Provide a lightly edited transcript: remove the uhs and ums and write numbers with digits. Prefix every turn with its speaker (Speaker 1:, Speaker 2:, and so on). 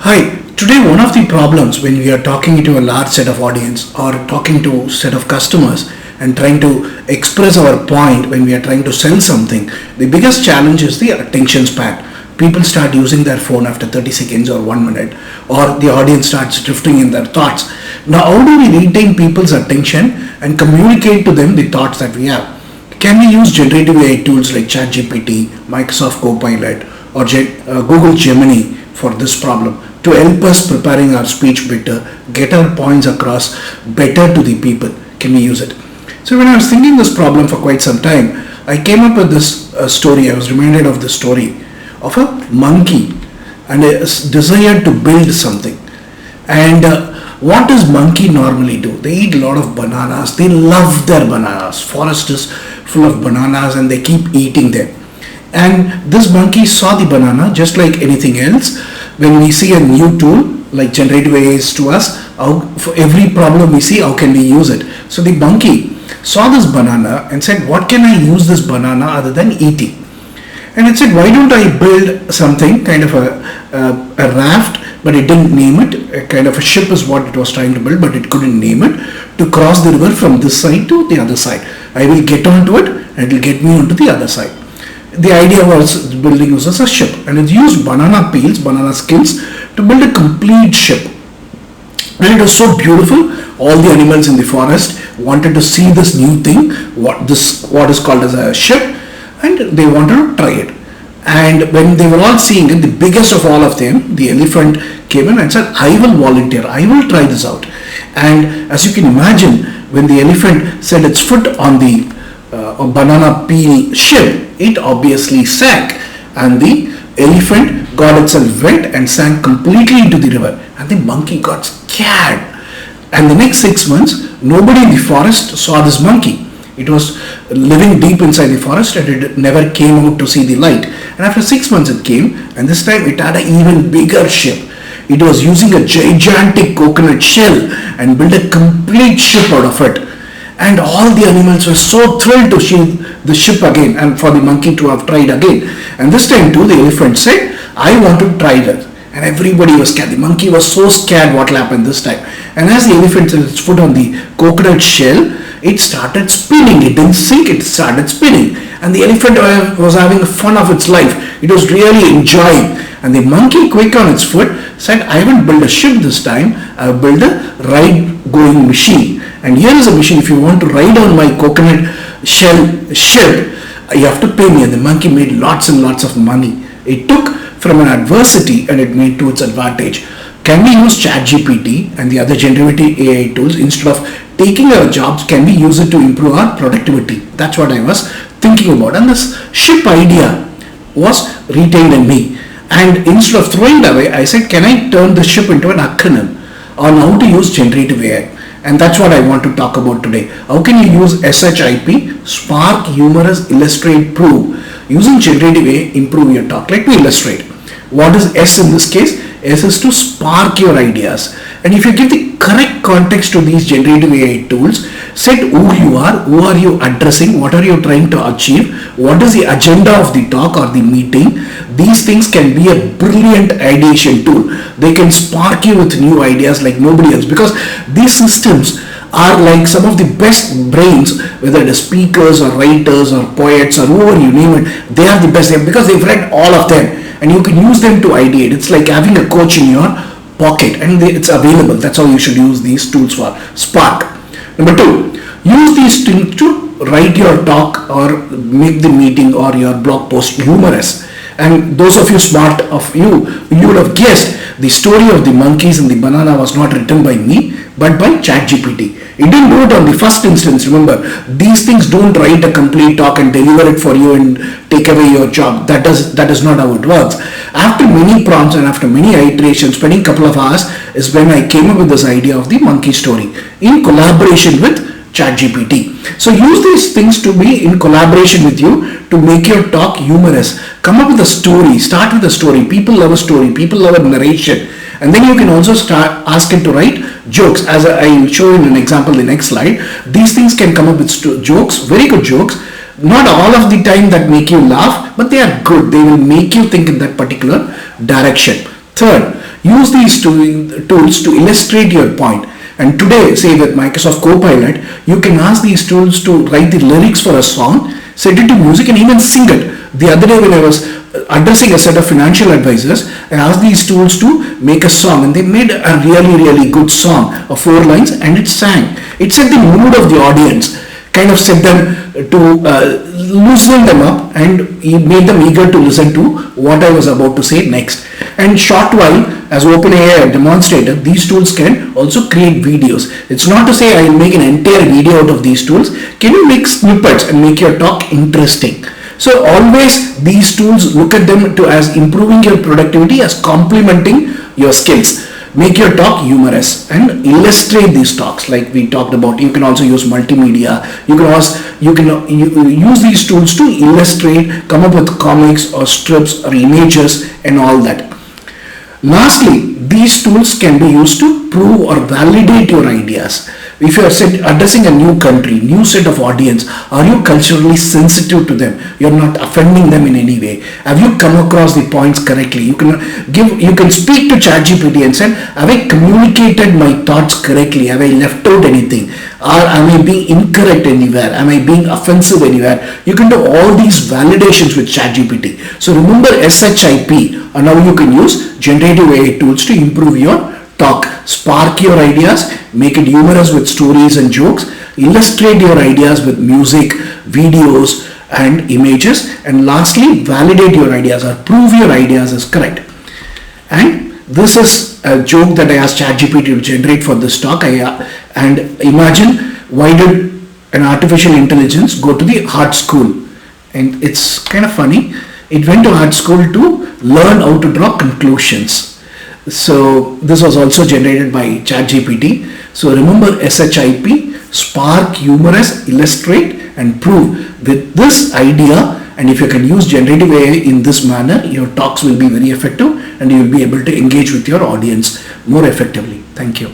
Speaker 1: Hi, today one of the problems when we are talking to a large set of audience or talking to a set of customers and trying to express our point when we are trying to sell something, the biggest challenge is the attention span. People start using their phone after 30 seconds or 1 minute, or the audience starts drifting in their thoughts. Now, how do we retain people's attention and communicate to them the thoughts that we have? Can we use generative AI tools like ChatGPT, Microsoft Copilot, or Google Gemini for this problem to help us preparing our speech better, get our points across better to the people? Can we use it? So when I was thinking this problem for quite some time, I came up with this story. I was reminded of the story of a monkey and a desire to build something. And what does monkey normally do? They eat a lot of bananas. They love their bananas. Forest is full of bananas and they keep eating them. And this monkey saw the banana just like anything else. When we see a new tool like generative AI is to us, for every problem we see, how can we use it? So the monkey saw this banana and said, what can I use this banana other than eating? And it said, why don't I build something, kind of a raft, but it didn't name it. A kind of a ship is what it was trying to build, but it couldn't name it, to cross the river from this side to the other side. I will get onto it and it will get me onto the other side. The idea was building was a ship, and it used banana peels, banana skins to build a complete ship. And it was so beautiful. All the animals in the forest wanted to see this new thing, what is called as a ship, and they wanted to try it. And when they were all seeing it, the biggest of all of them, the elephant, came in and said, I will volunteer, I will try this out. And as you can imagine, when the elephant set its foot on the banana peel ship, it obviously sank, and the elephant got itself wet and sank completely into the river, and the monkey got scared. And the next 6 months, nobody in the forest saw this monkey. It was living deep inside the forest and it never came out to see the light. And after 6 months it came, and this time it had an even bigger ship. It was using a gigantic coconut shell and built a complete ship out of it. And all the animals were so thrilled to see the ship again and for the monkey to have tried again. And this time too, the elephant said, I want to try that. And everybody was scared. The monkey was so scared what will happen this time. And as the elephant set its foot on the coconut shell, it started spinning. It didn't sink, it started spinning. And the elephant was having fun of its life. It was really enjoying. And the monkey, quick on its foot, said, I won't build a ship this time. I will build a ride-going machine. And here is a machine. If you want to ride on my coconut shell ship, you have to pay me. And the monkey made lots and lots of money. It took from an adversity and it made to its advantage. Can we use ChatGPT and the other generative AI tools instead of taking our jobs? Can we use it to improve our productivity? That's what I was thinking about. And this ship idea was retained in me. And instead of throwing it away, I said, can I turn the ship into an acronym on how to use generative AI? And that's what I want to talk about today. How can you use SHIP, Spark, Humorous, Illustrate, Prove? Using generative AI, improve your talk. Let me illustrate. What is S in this case? S is to spark your ideas. And if you give the correct context to these generative AI tools, set who you are, who are you addressing, what are you trying to achieve, what is the agenda of the talk or the meeting. These things can be a brilliant ideation tool. They can spark you with new ideas like nobody else, because these systems are like some of the best brains, whether it is speakers or writers or poets or whoever you name it. They are the best because they've read all of them and you can use them to ideate. It's like having a coach in your pocket and it's available. That's how you should use these tools for. Spark. Number 2, use these things to write your talk or make the meeting or your blog post humorous. And those of you smart of you would have guessed the story of the monkeys and the banana was not written by me but by ChatGPT. It didn't do it on the first instance. Remember, these things don't write a complete talk and deliver it for you and take away your job. That is not how it works. After many prompts and after many iterations, spending a couple of hours, is when I came up with this idea of the monkey story in collaboration with ChatGPT. So use these things to be in collaboration with you to make your talk humorous. Come up with a story. Start with a story. People love a story. People love a narration. And then you can also start ask it to write jokes. As I will show you in an example in the next slide, these things can come up with jokes, very good jokes. Not all of the time that make you laugh, but they are good. They will make you think in that particular direction. Third, use these tools to illustrate your point. And today, say with Microsoft Copilot, you can ask these tools to write the lyrics for a song, set it to music, and even sing it. The other day, when I was addressing a set of financial advisors, I asked these tools to make a song, and they made a really, really good song of 4 lines, and it sang. It set the mood of the audience, kind of set them to loosen them up, and made them eager to listen to what I was about to say next. And short while, as OpenAI demonstrated, these tools can also create videos. It's not to say I will make an entire video out of these tools. Can you make snippets and make your talk interesting? So always these tools, look at them to as improving your productivity, as complementing your skills. Make your talk humorous and illustrate these talks like we talked about. You can also use multimedia. You can use these tools to illustrate, come up with comics or strips or images and all that. Lastly, these tools can be used to prove or validate your ideas. If you are addressing a new country, new set of audience, are you culturally sensitive to them? You're not offending them in any way. Have you come across the points correctly? You can speak to ChatGPT and say, have I communicated my thoughts correctly? Have I left out anything? Or am I being incorrect anywhere? Am I being offensive anywhere? You can do all these validations with ChatGPT. So remember SHIP, and now you can use generative AI tools to improve your talk, spark your ideas, make it humorous with stories and jokes, illustrate your ideas with music, videos and images, and lastly validate your ideas or prove your ideas as correct. And this is a joke that I asked ChatGPT to generate for this talk. And imagine, why did an artificial intelligence go to the art school? And it's kind of funny. It went to art school to learn how to draw conclusions. So this was also generated by ChatGPT. So remember SHIP, spark, humorous, illustrate and prove. With this idea, and if you can use generative AI in this manner, your talks will be very effective and you will be able to engage with your audience more effectively. Thank you.